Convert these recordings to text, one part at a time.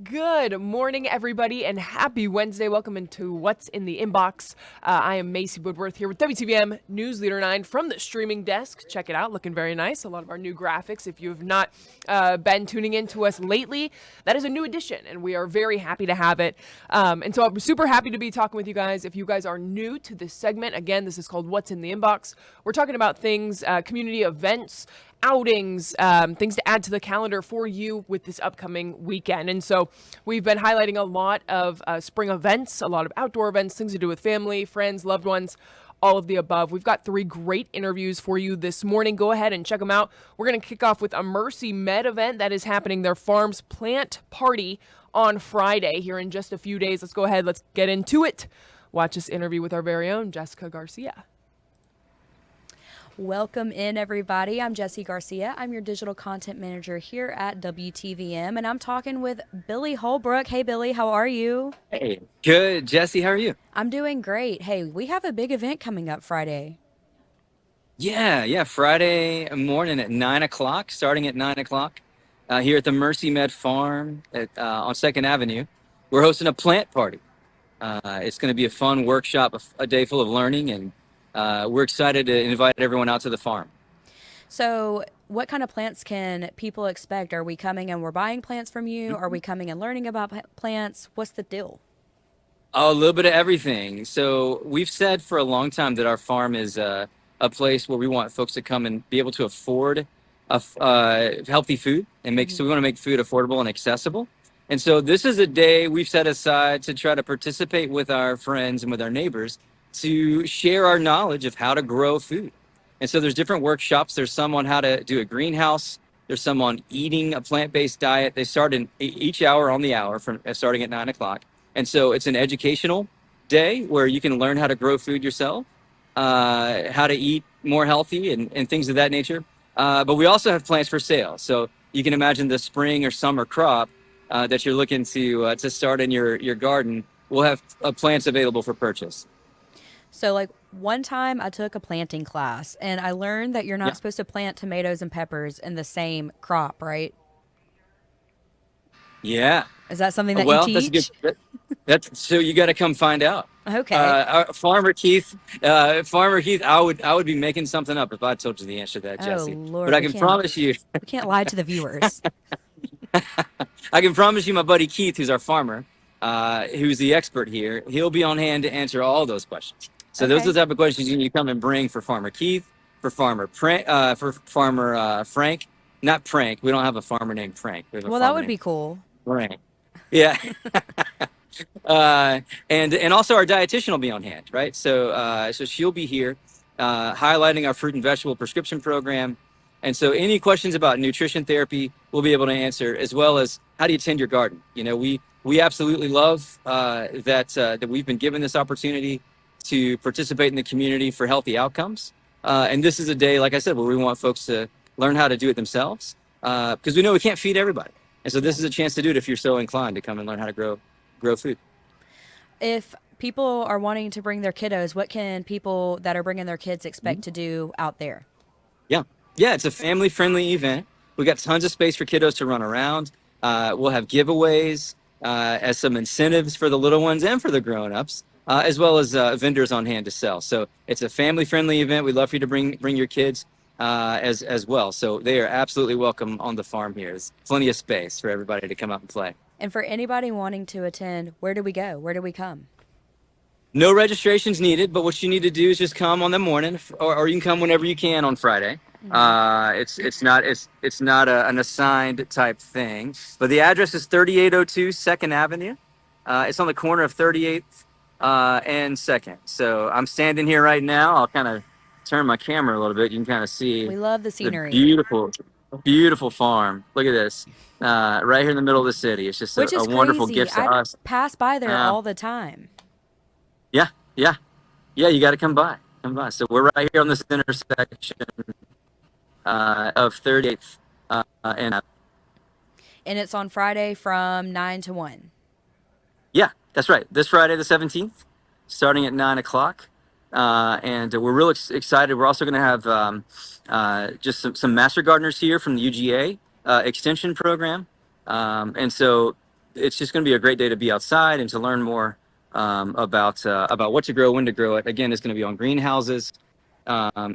Good morning, everybody, and happy Wednesday. Welcome into What's in the Inbox. I am Macy Woodworth here with WTVM News Leader 9 from the streaming desk. Check it out, looking very nice. A lot of our new graphics. If you have not been tuning in to us lately, that is a new addition, and we are very happy to have it. And so I'm super happy to be talking with you guys. If you guys are new to this segment, again, this is called What's in the Inbox. We're talking about things, community events, outings, things to add to the calendar for you with this upcoming weekend. And so we've been highlighting a lot of spring events, a lot of outdoor events, things to do with family, friends, loved ones, all of the above. We've got 3 great interviews for you this morning. Go ahead and check them out. We're going to kick off with a MercyMed event that is happening, their farm's plant party on Friday here in just a few days. Let's go ahead. Let's get into it. Watch this interview with our very own Jessica Garcia. Welcome in, everybody. I'm Jessie Garcia. I'm your digital content manager here at WTVM, and I'm talking with Billy Holbrook. Hey, Billy, how are you? Hey, good. Jesse, how are you? I'm doing great. Hey, we have a big event coming up Friday. Yeah. Friday morning at 9 o'clock, starting at 9 o'clock, here at the MercyMed Farm on 2nd Avenue. We're hosting a plant party. It's going to be a fun workshop, a day full of learning, and we're excited to invite everyone out to the farm. So, what kind of plants can people expect? Are we coming and we're buying plants from you? Are we coming and learning about plants? What's the deal? Oh, a little bit of everything. So we've said for a long time that our farm is a place where we want folks to come and be able to afford healthy food and make. So we want to make food affordable and accessible. And so this is a day we've set aside to try to participate with our friends and with our neighbors to share our knowledge of how to grow food. And so there's different workshops. There's some on how to do a greenhouse. There's some on eating a plant-based diet. They start in each hour on the hour from starting at 9 o'clock. And so it's an educational day where you can learn how to grow food yourself, how to eat more healthy and things of that nature. But we also have plants for sale. So you can imagine the spring or summer crop that you're looking to start in your garden. We'll have plants available for purchase. So, like, one time I took a planting class and I learned that you're not Yeah. supposed to plant tomatoes and peppers in the same crop, right? Yeah. Is that something that you Well, that's a good. teach? That's so you got to come find out. Okay. Farmer Keith, I would be making something up if I told you the answer to that, Oh, Jesse. But Lord, I can promise you, we can't lie to the viewers. I can promise you, my buddy Keith, who's our farmer, who's the expert here, he'll be on hand to answer all those questions. So those are Okay. the type of questions you need to come and bring for Farmer Keith, for Farmer Frank, not Prank. We don't have a farmer named Frank. We have a Well, that farmer would named be cool. Frank. Yeah. And also our dietitian will be on hand, right? So she'll be here highlighting our fruit and vegetable prescription program. And so any questions about nutrition therapy, we'll be able to answer, as well as how do you tend your garden. You know, we absolutely love that we've been given this opportunity to participate in the community for healthy outcomes. And this is a day, like I said, where we want folks to learn how to do it themselves, because we know we can't feed everybody. And so this is a chance to do it if you're so inclined to come and learn how to grow food. If people are wanting to bring their kiddos, what can people that are bringing their kids expect to do out there? Yeah. Yeah, it's a family-friendly event. We got tons of space for kiddos to run around. We'll have giveaways as some incentives for the little ones and for the grown-ups, as well as vendors on hand to sell. So it's a family-friendly event. We'd love for you to bring your kids as well. So they are absolutely welcome on the farm here. There's plenty of space for everybody to come out and play. And for anybody wanting to attend, where do we go? Where do we come? No registrations needed, but what you need to do is just come on the morning, or you can come whenever you can on Friday. It's not an assigned type thing, but the address is 3802 2nd Avenue. It's on the corner of 38th and 2nd. So I'm standing here right now. I'll kind of turn my camera a little bit. You can kind of see We love the the scenery, beautiful farm. Look at this, right here in the middle of the city. It's just which a is wonderful crazy. gift to I us. pass by there Uh, all the time. yeah, yeah. Yeah, you got to come by. Come by. So we're right here on this intersection of 38th and And it's on Friday from 9 to 1. yeah, that's right. This Friday the 17th, starting at 9 o'clock, and we're real excited. We're also going to have just some master gardeners here from the UGA extension program, and so it's just going to be a great day to be outside and to learn more about what to grow, when to grow it. Again, it's going to be on greenhouses,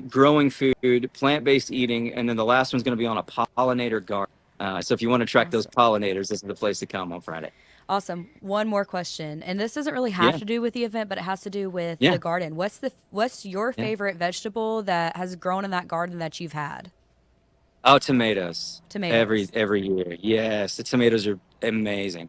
growing food, plant-based eating, and then the last one's going to be on a pollinator garden. So if you want to track those pollinators, this is the place to come on Friday. Awesome. One more question, and this doesn't really have Yeah. to do with the event, but it has to do with Yeah. the garden. What's your Yeah. favorite vegetable that has grown in that garden that you've had? Oh, tomatoes. Tomatoes. Every year. Yes, the tomatoes are amazing.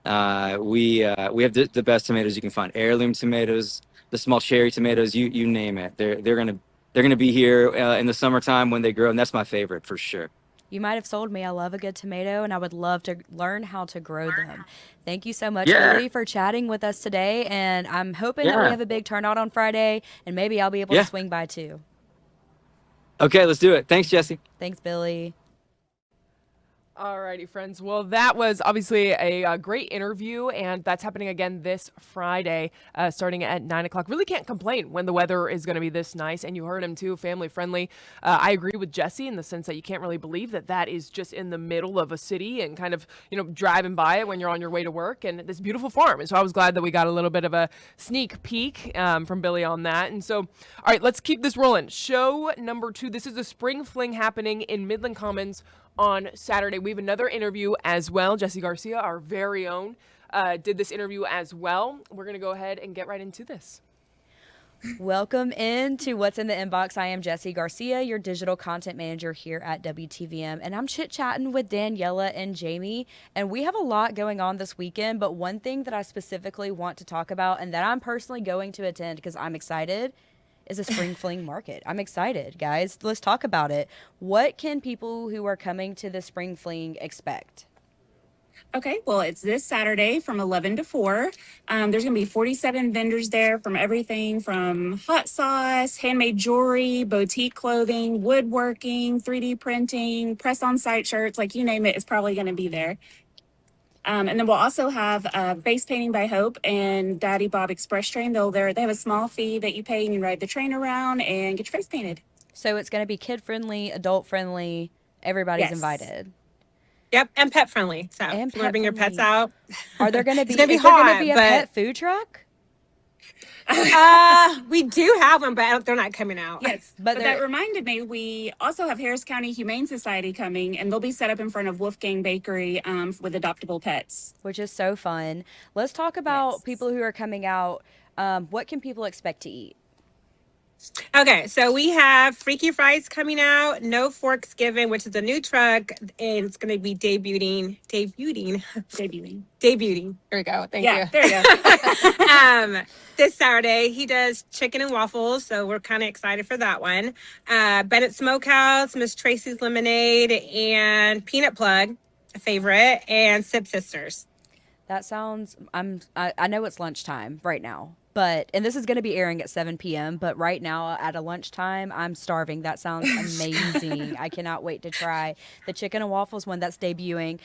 We have the best tomatoes you can find. Heirloom tomatoes, the small cherry tomatoes, you name it. They're gonna be here in the summertime when they grow, and that's my favorite for sure. You might have sold me. I love a good tomato, and I would love to learn how to grow them. Thank you so much, Yeah. Billy, for chatting with us today. And I'm hoping that we Yeah. have a big turnout on Friday, and maybe I'll be able Yeah. to swing by too. Okay, let's do it. Thanks, Jesse. Thanks, Billy. Alrighty, friends. Well, that was obviously a great interview, and that's happening again this Friday, starting at 9 o'clock. Really can't complain when the weather is going to be this nice, and you heard him too, family friendly. I agree with Jesse in the sense that you can't really believe that that is just in the middle of a city and kind of, driving by it when you're on your way to work, and this beautiful farm. And so I was glad that we got a little bit of a sneak peek from Billy on that. And so, all right, let's keep this rolling. Show number 2. This is the Spring Fling happening in Midland Commons on Saturday. We have another interview as well. Jesse Garcia, our very own, did this interview as well. We're going to go ahead and get right into this. Welcome into What's in the Inbox. I am Jesse Garcia, your digital content manager here at WTVM, and I'm chit-chatting with Daniela and Jamie, and we have a lot going on this weekend, but one thing that I specifically want to talk about and that I'm personally going to attend because I'm excited is a Spring Fling market. I'm excited, guys. Let's talk about it. What can people who are coming to the Spring Fling expect? Okay, well, it's this Saturday from 11 to 4. There's going to be 47 vendors there from everything from hot sauce, handmade jewelry, boutique clothing, woodworking, 3D printing, press-on-site shirts, like you name it, it's probably going to be there. And then we'll also have face painting by Hope and Daddy Bob Express Train. They have a small fee that you pay and you ride the train around and get your face painted. So it's going to be kid-friendly, adult-friendly, everybody's Yes. invited. Yep, and pet friendly. So And if you want to bring your pets pet-friendly. out. Are there going to be, It's gonna be is there going to hot, be a but- pet food truck? We do have them, but they're not coming out. Yes, But but there- that reminded me, we also have Harris County Humane Society coming, and they'll be set up in front of Wolfgang Bakery with adoptable pets. Which is so fun. Let's talk about Yes. people who are coming out. What can people expect to eat? Okay, so we have Freaky Fries coming out, No Forks Given, which is a new truck, and it's going to be debuting. Debuting. There we go. Thank Yeah, you. there you go. This Saturday, he does chicken and waffles, so we're kind of excited for that one. Bennett Smokehouse, Miss Tracy's Lemonade, and Peanut Plug, a favorite, and Sip Sisters. That sounds, I know it's lunchtime right now, and this is going to be airing at 7 p.m., but right now at a lunchtime, I'm starving. That sounds amazing. I cannot wait to try the chicken and waffles one that's debuting.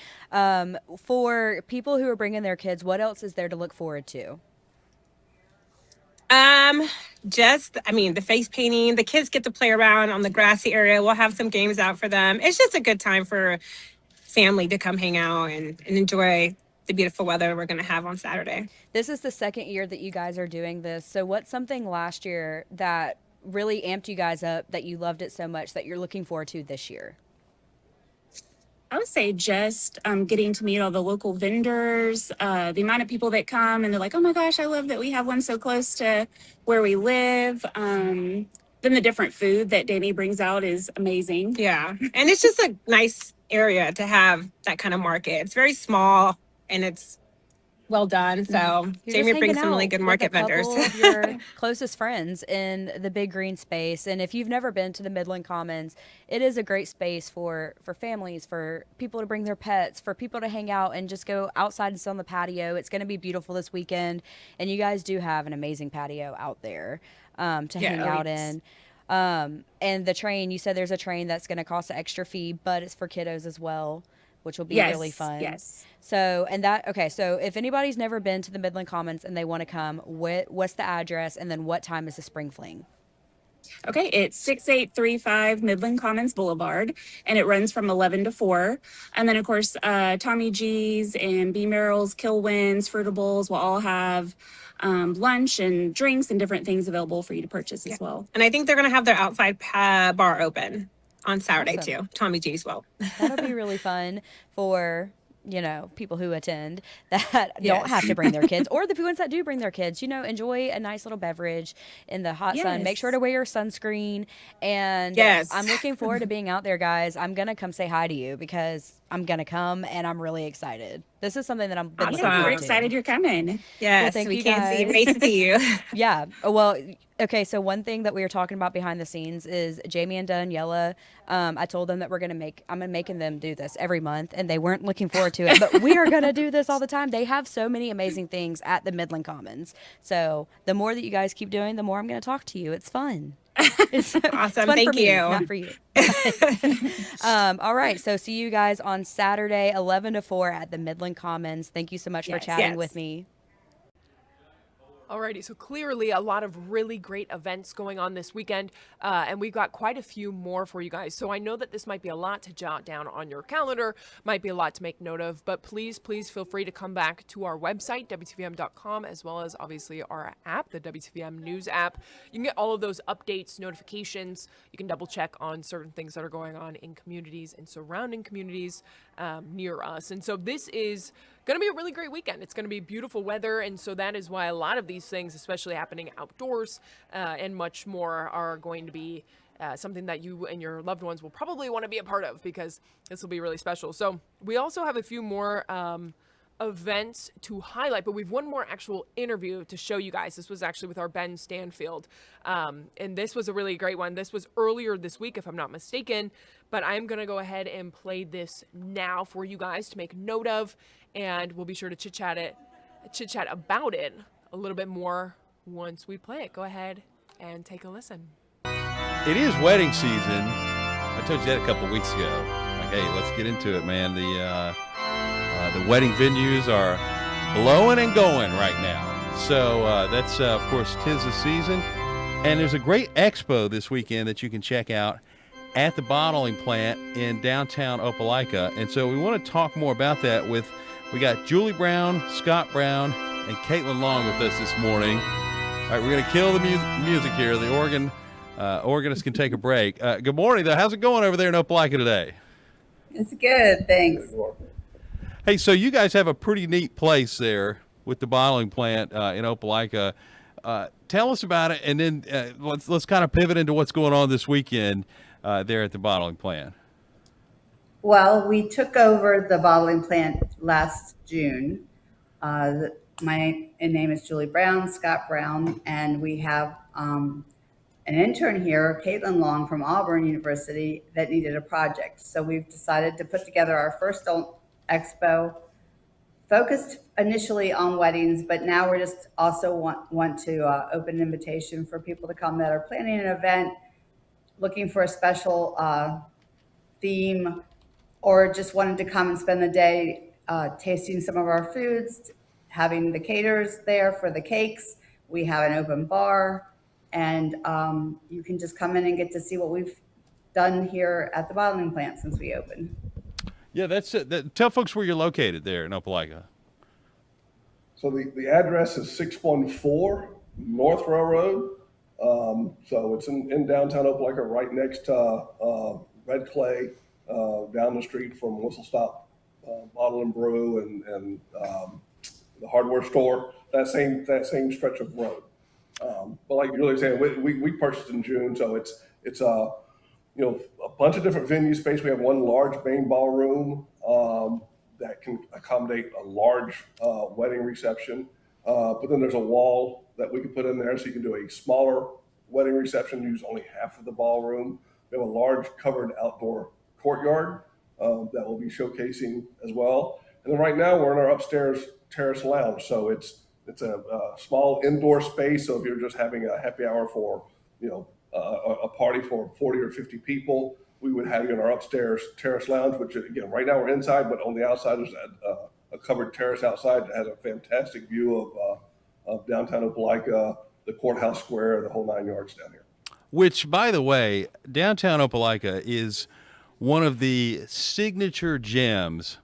For people who are bringing their kids, what else is there to look forward to? The face painting. The kids get to play around on the grassy area. We'll have some games out for them. It's just a good time for family to come hang out and enjoy the beautiful weather we're going to have on Saturday. This is the second year that you guys are doing this. So what's something last year that really amped you guys up, that you loved it so much that you're looking forward to this year? I would say just getting to meet all the local vendors, the amount of people that come and they're like, oh my gosh, I love that we have one so close to where we live. Then the different food that Danny brings out is amazing. Yeah. And it's just a nice area to have that kind of market. It's very small and it's well done. So You're Jamie just brings hanging some really out good with market a vendors. couple of your closest friends in the big green space. And if you've never been to the Midland Commons, it is a great space for families, for people to bring their pets, for people to hang out and just go outside and sit on the patio. It's going to be beautiful this weekend. And you guys do have an amazing patio out there to hang out in. And the train, you said there's a train that's going to cost an extra fee, but it's for kiddos as well, which will be really fun. Yes. So if anybody's never been to the Midland Commons and they want to come, what's the address, and then what time is the Spring Fling? Okay, it's 6835 Midland Commons Boulevard, and it runs from 11 to 4. And then, of course, Tommy G's and B. Merrill's, Kilwins, Fruitables will all have lunch and drinks and different things available for you to purchase as well. And I think they're going to have their outside bar open on Saturday Awesome. too. Tommy G's will. That'll be really fun for, people who attend that don't Yes. have to bring their kids, or the ones that do bring their kids, enjoy a nice little beverage in the hot sun. Make Yes. sure to wear your sunscreen. And Yes. I'm looking forward to being out there, guys. I'm going to come say hi to you because I'm going to come and I'm really excited. This is something that I'm been looking Awesome. forward We're to. excited you're coming. Yes, thank we you, can't guys. wait to see you. Yeah. Well, okay. So one thing that we were talking about behind the scenes is Jamie and Daniela. I told them that I'm making them do this every month, and they weren't looking forward to it. But we are going to do this all the time. They have so many amazing things at the Midland Commons. So the more that you guys keep doing, the more I'm going to talk to you. It's fun. It's Awesome. fun Thank for me, you. not for you. All right. So see you guys on Saturday, 11 to 4 at the Midland Commons. Thank you so much for Yes. chatting Yes. with me. Alrighty, so clearly a lot of really great events going on this weekend, and we've got quite a few more for you guys. So I know that this might be a lot to jot down on your calendar, might be a lot to make note of, but please feel free to come back to our website, WTVM.com, as well as obviously our app, the WTVM News app. You can get all of those updates, notifications. You can double check on certain things that are going on in communities and surrounding communities near us. And so this is going to be a really great weekend. It's going to be beautiful weather, and so that is why a lot of these things, especially happening outdoors and much more, are going to be something that you and your loved ones will probably want to be a part of, because this will be really special. So we also have a few more events to highlight, but we've one more actual interview to show you guys. This was actually with our Ben Stanfield, and this was a really great one. This was earlier this week, if I'm not mistaken, but I'm going to go ahead and play this now for you guys to make note of, and we'll be sure to chit-chat about it a little bit more once we play it. Go ahead and take a listen. It is wedding season. I told you that a couple weeks ago. Like, hey, let's get into it, man. The wedding venues are blowing and going right now. So that's, of course, 'tis the season. And there's a great expo this weekend that you can check out at the bottling plant in downtown Opelika. And so we want to talk more about that we got Julie Brown, Scott Brown, and Caitlin Long with us this morning. All right, we're going to kill the music here. The organist can take a break. Good morning, though. How's it going over there in Opelika today? It's good, thanks. Hey, so you guys have a pretty neat place there with the bottling plant in Opelika. Tell us about it, and then let's kind of pivot into what's going on this weekend there at the bottling plant. Well, we took over the bottling plant last June. My name is Julie Brown, Scott Brown, and we have an intern here, Caitlin Long from Auburn University, that needed a project. So we've decided to put together our first expo, focused initially on weddings, but now we're just also want to open an invitation for people to come that are planning an event, looking for a special theme, or just wanted to come and spend the day tasting some of our foods, having the caterers there for the cakes. We have an open bar, and you can just come in and get to see what we've done here at the bottling plant since we opened. Yeah, that's it. Tell folks where you're located there in Opelika. So the address is 614 North Railroad. So it's in downtown Opelika, right next to Red Clay, down the street from Whistle Stop Bottle and Brew and the hardware store. That same stretch of road. But like Julie was saying, we purchased in June, so it's a bunch of different venue space. We have one large main ballroom that can accommodate a large wedding reception. But then there's a wall that we can put in there, so you can do a smaller wedding reception, use only half of the ballroom. We have a large covered outdoor courtyard that we'll be showcasing as well. And then right now we're in our upstairs terrace lounge, so it's a small indoor space. So if you're just having a happy hour for a party for 40 or 50 people, we would have you in our upstairs terrace lounge, which again, right now we're inside, but on the outside there's a covered terrace outside that has a fantastic view of downtown Opelika, the courthouse square, the whole 9 yards down here. which, by the way, downtown Opelika is one of the signature gems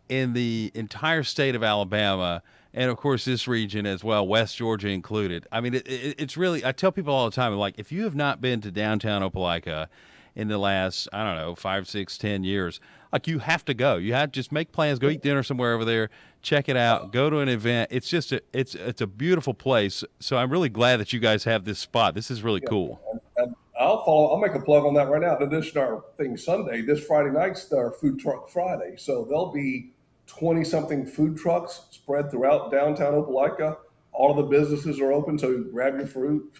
in the entire state of Alabama, and of course this region as well, West Georgia included. I mean, it's really, I tell people all the time, like, if you have not been to downtown Opelika in the last, I don't know, 5, 6, 10 years, like, you have to go. You have to just make plans, go eat dinner somewhere over there, check it out, go to an event. It's just it's a beautiful place. So I'm really glad that you guys have this spot. This is really cool. And I'll make a plug on that right now. In addition to our thing Sunday, this Friday night's our Food Truck Friday. So there'll be 20-something food trucks spread throughout downtown Opelika. All of the businesses are open, so you grab your food,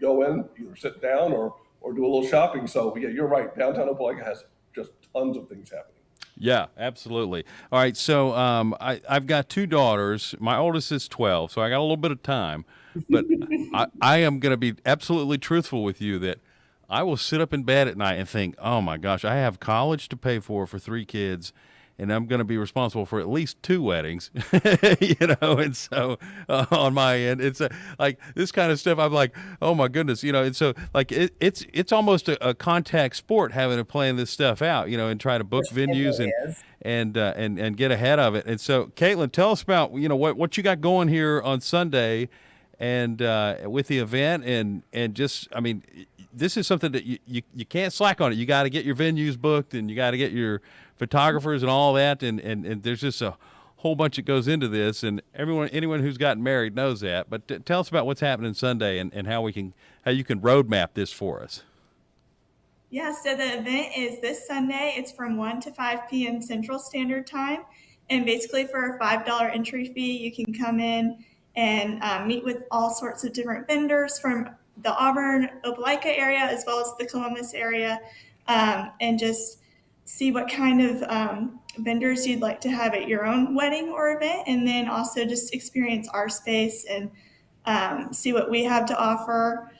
go in, either sit down or do a little shopping. So yeah, you're right. Downtown Opelika has just tons of things happening. Yeah, absolutely. All right, so I've got 2 daughters. My oldest is 12, so I got a little bit of time. But I am going to be absolutely truthful with you that I will sit up in bed at night and think, oh my gosh, I have college to pay for 3 kids, and I'm going to be responsible for at least 2 weddings, and so on my end, it's like this kind of stuff. I'm like, oh my goodness, and so like it's almost a contact sport having to plan this stuff out, and try to book venues and get ahead of it. And so, Caitlin, tell us about, what you got going here on Sunday and with the event and just, I mean, this is something that you can't slack on it. You got to get your venues booked and you got to get your photographers and all that. And there's just a whole bunch that goes into this. And anyone who's gotten married knows that. But tell us about what's happening Sunday and how you can roadmap this for us. Yeah, so the event is this Sunday. It's from 1 to 5 p.m. Central Standard Time. And basically for a $5 entry fee, you can come in and meet with all sorts of different vendors from the Auburn, Opelika area, as well as the Columbus area, and just see what kind of vendors you'd like to have at your own wedding or event, and then also just experience our space and see what we have to offer.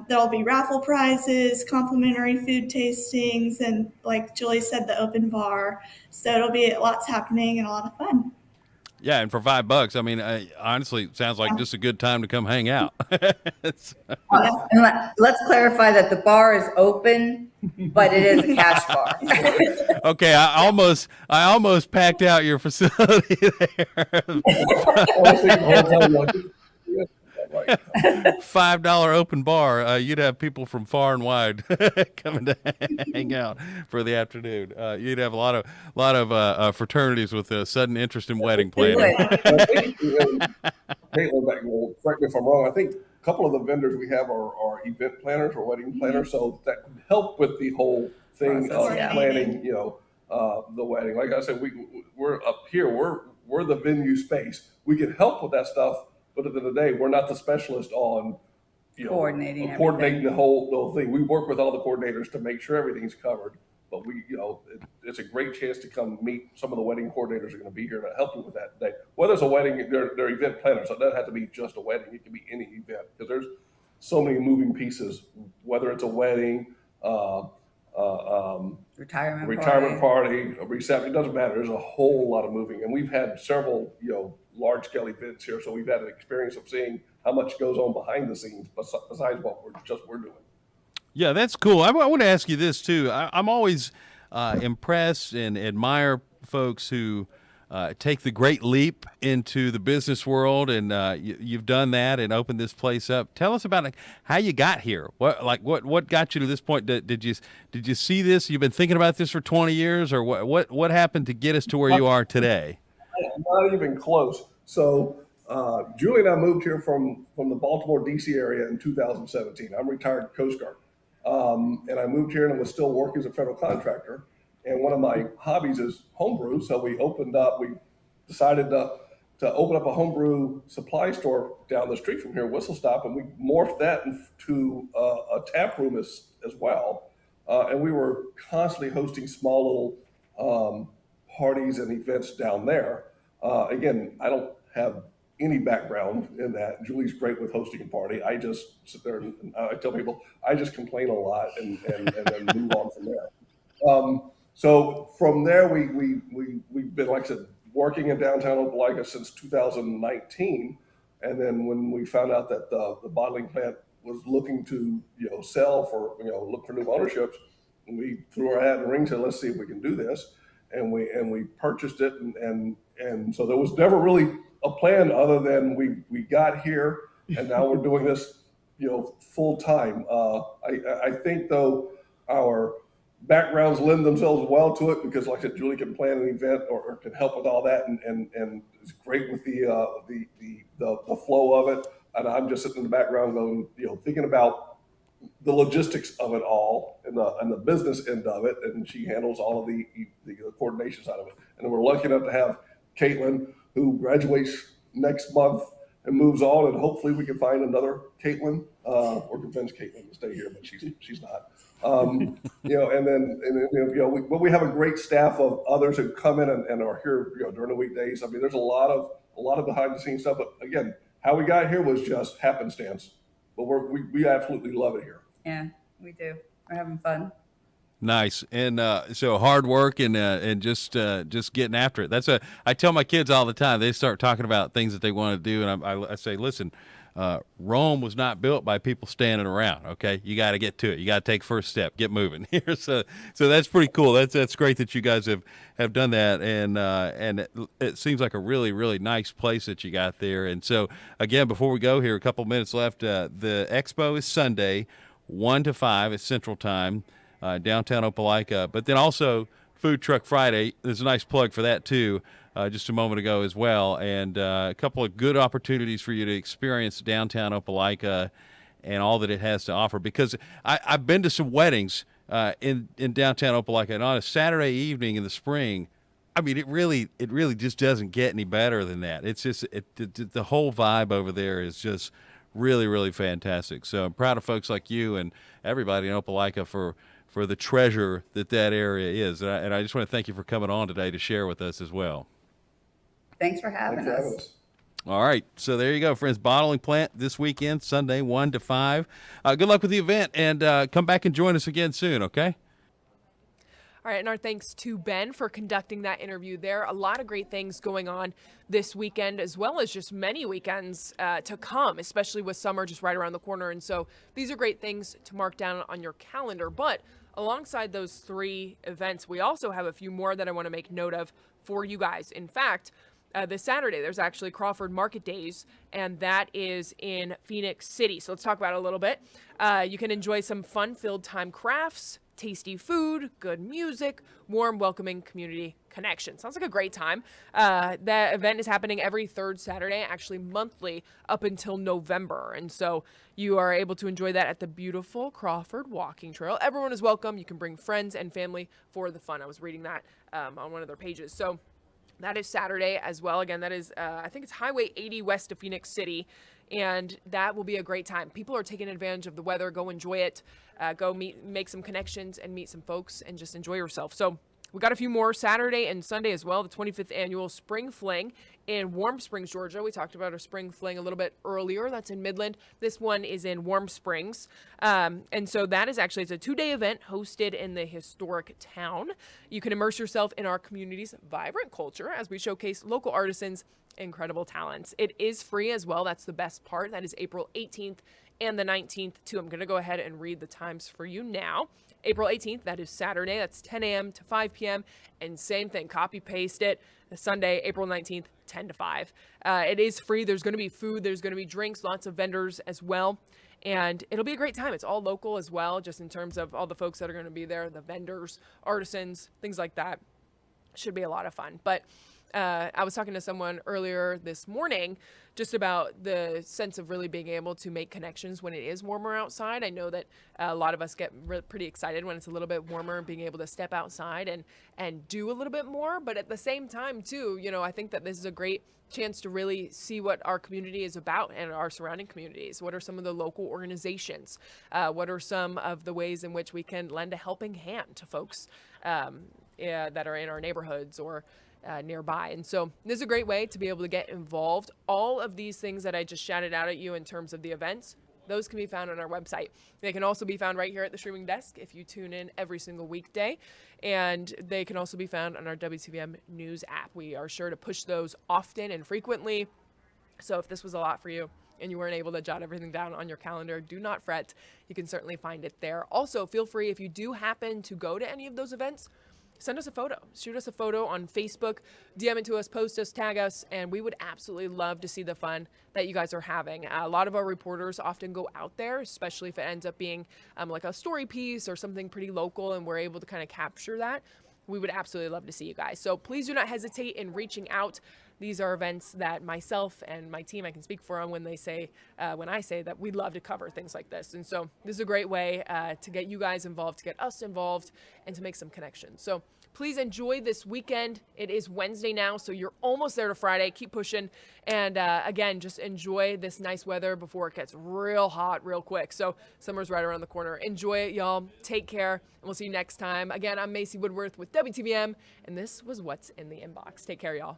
There'll be raffle prizes, complimentary food tastings, and like Julie said, the open bar. So it'll be lots happening and a lot of fun. Yeah, and for $5, I mean, honestly, it sounds like just a good time to come hang out. And let's clarify that the bar is open, but it is a cash bar. Okay, I almost packed out your facility there. $5 open bar. You'd have people from far and wide coming to hang out for the afternoon. You'd have a lot of fraternities with a sudden interest in wedding planning. Caitlin, correct me if I'm wrong. I think a couple of the vendors we have are event planners or wedding planners, so that can help with the whole thing of planning. The wedding. Like I said, we're up here. We're the venue space. We can help with that stuff. But at the end of the day, we're not the specialist on, coordinating the whole thing. We work with all the coordinators to make sure everything's covered. But it's a great chance to come meet some of the wedding coordinators who are going to be here to help you with that day. Whether it's a wedding, they're event planners, so it doesn't have to be just a wedding. It can be any event because there's so many moving pieces. Whether it's a wedding, retirement party, a reception, it doesn't matter. There's a whole lot of moving, and we've had several, large scale events here, so we've had an experience of seeing how much goes on behind the scenes besides what we're doing. Yeah, that's cool. I want to ask you this too. I'm always impressed and admire folks who take the great leap into the business world, and you've done that and opened this place up. Tell us about how you got here. What got you to this point? Did you see this? You've been thinking about this for 20 years, or what happened to get us to where you are today? Not even close. So Julie and I moved here from the Baltimore, D.C. area in 2017. I'm retired Coast Guard. And I moved here and was still working as a federal contractor. And one of my hobbies is homebrew. So we decided to open up a homebrew supply store down the street from here, Whistle Stop, and we morphed that into a tap room as well. And we were constantly hosting small little parties and events down there. Again, I don't have any background in that. Julie's great with hosting a party. I just sit there and I tell people I just complain a lot and then move on from there. So from there, we've been, like I said, working in downtown Opelika since 2019. And then when we found out that the bottling plant was looking to, sell for, look for new ownerships. And we threw our hat in the ring, said, let's see if we can do this. And we purchased it. And so there was never really a plan other than we got here and now we're doing this, full time. I think though our backgrounds lend themselves well to it because, like I said, Julie can plan an event or can help with all that, and it's great with the flow of it. And I'm just sitting in the background going, thinking about the logistics of it all and the business end of it, and she handles all of the coordination side of it. And we're lucky enough to have Caitlin, who graduates next month and moves on, and hopefully we can find another Caitlin or convince Caitlin to stay here, but she's not. But we have a great staff of others who come in and are here, during the weekdays. I mean, there's a lot of behind the scenes stuff, but again, how we got here was just happenstance. But we absolutely love it here. Yeah, we do. We're having fun. Nice. And so hard work and just getting after it. I tell my kids all the time. They start talking about things that they want to do, and I say, listen, Rome was not built by people standing around. Okay, you got to get to it. You got to take first step. Get moving here. So that's pretty cool. That's great that you guys have done that, and it seems like a really, really nice place that you got there. And so again, before we go here, a couple minutes left. The expo is Sunday, 1 to 5 at Central Time. Downtown Opelika, but then also Food Truck Friday. There's a nice plug for that too, just a moment ago as well, and a couple of good opportunities for you to experience downtown Opelika and all that it has to offer. Because I've been to some weddings in downtown Opelika, and on a Saturday evening in the spring, I mean, it really just doesn't get any better than that. It's just the whole vibe over there is just really, really fantastic. So I'm proud of folks like you and everybody in Opelika for the treasure that area is. And I just want to thank you for coming on today to share with us as well. Thanks for having us. All right. So there you go, friends. Bottling plant this weekend, Sunday, 1 to 5. Good luck with the event, and come back and join us again soon, okay? All right, and our thanks to Ben for conducting that interview there. A lot of great things going on this weekend, as well as just many weekends to come, especially with summer just right around the corner. And so these are great things to mark down on your calendar. But alongside those 3 events, we also have a few more that I want to make note of for you guys. In fact, this Saturday, there's actually Crawford Market Days, and that is in Phoenix City. So let's talk about it a little bit. You can enjoy some fun-filled time crafts, tasty food, good music, warm, welcoming community connection. Sounds like a great time. That event is happening every 3rd Saturday, actually monthly up until November. And so you are able to enjoy that at the beautiful Crawford Walking Trail. Everyone is welcome. You can bring friends and family for the fun. I was reading that on one of their pages. So that is Saturday as well. Again, that is, I think it's Highway 80 west of Phoenix City. And that will be a great time. People are taking advantage of the weather. Go enjoy it. Go make some connections and meet some folks and just enjoy yourself. So we got a few more Saturday and Sunday as well. The 25th annual Spring Fling in Warm Springs, Georgia. We talked about our Spring Fling a little bit earlier. That's in Midland. This one is in Warm Springs. And so that is actually, it's a 2-day event hosted in the historic town. You can immerse yourself in our community's vibrant culture as we showcase local artisans, incredible talents. It is free as well. That's the best part. That is April 18th and the 19th too. I'm going to go ahead and read the times for you now. April 18th, that is Saturday. That's 10 a.m. to 5 p.m. And same thing, copy paste it. The Sunday, April 19th, 10 to 5. It is free. There's going to be food. There's going to be drinks, lots of vendors as well. And it'll be a great time. It's all local as well, just in terms of all the folks that are going to be there, the vendors, artisans, things like that. Should be a lot of fun. But I was talking to someone earlier this morning just about the sense of really being able to make connections when it is warmer outside. I know that a lot of us get pretty excited when it's a little bit warmer, being able to step outside and do a little bit more. But at the same time, too, I think that this is a great chance to really see what our community is about and our surrounding communities. What are some of the local organizations? What are some of the ways in which we can lend a helping hand to folks that are in our neighborhoods or nearby. And so this is a great way to be able to get involved. All of these things that I just shouted out at you in terms of the events, those can be found on our website. They can also be found right here at the streaming desk if you tune in every single weekday. And they can also be found on our WTVM News app. We are sure to push those often and frequently. So if this was a lot for you, and you weren't able to jot everything down on your calendar, do not fret. You can certainly find it there. Also, feel free, if you do happen to go to any of those events, send us a photo. Shoot us a photo on Facebook, DM it to us, post us, tag us, and we would absolutely love to see the fun that you guys are having. A lot of our reporters often go out there, especially if it ends up being like a story piece or something pretty local, and we're able to kind of capture that. We would absolutely love to see you guys. So please do not hesitate in reaching out. These are events that myself and my team, I can speak for them when I say that we'd love to cover things like this. And so this is a great way to get you guys involved, to get us involved, and to make some connections. So please enjoy this weekend. It is Wednesday now, so you're almost there to Friday. Keep pushing. And again, just enjoy this nice weather before it gets real hot real quick. So summer's right around the corner. Enjoy it, y'all. Take care, and we'll see you next time. Again, I'm Macy Woodworth with WTVM, and this was What's in the Inbox. Take care, y'all.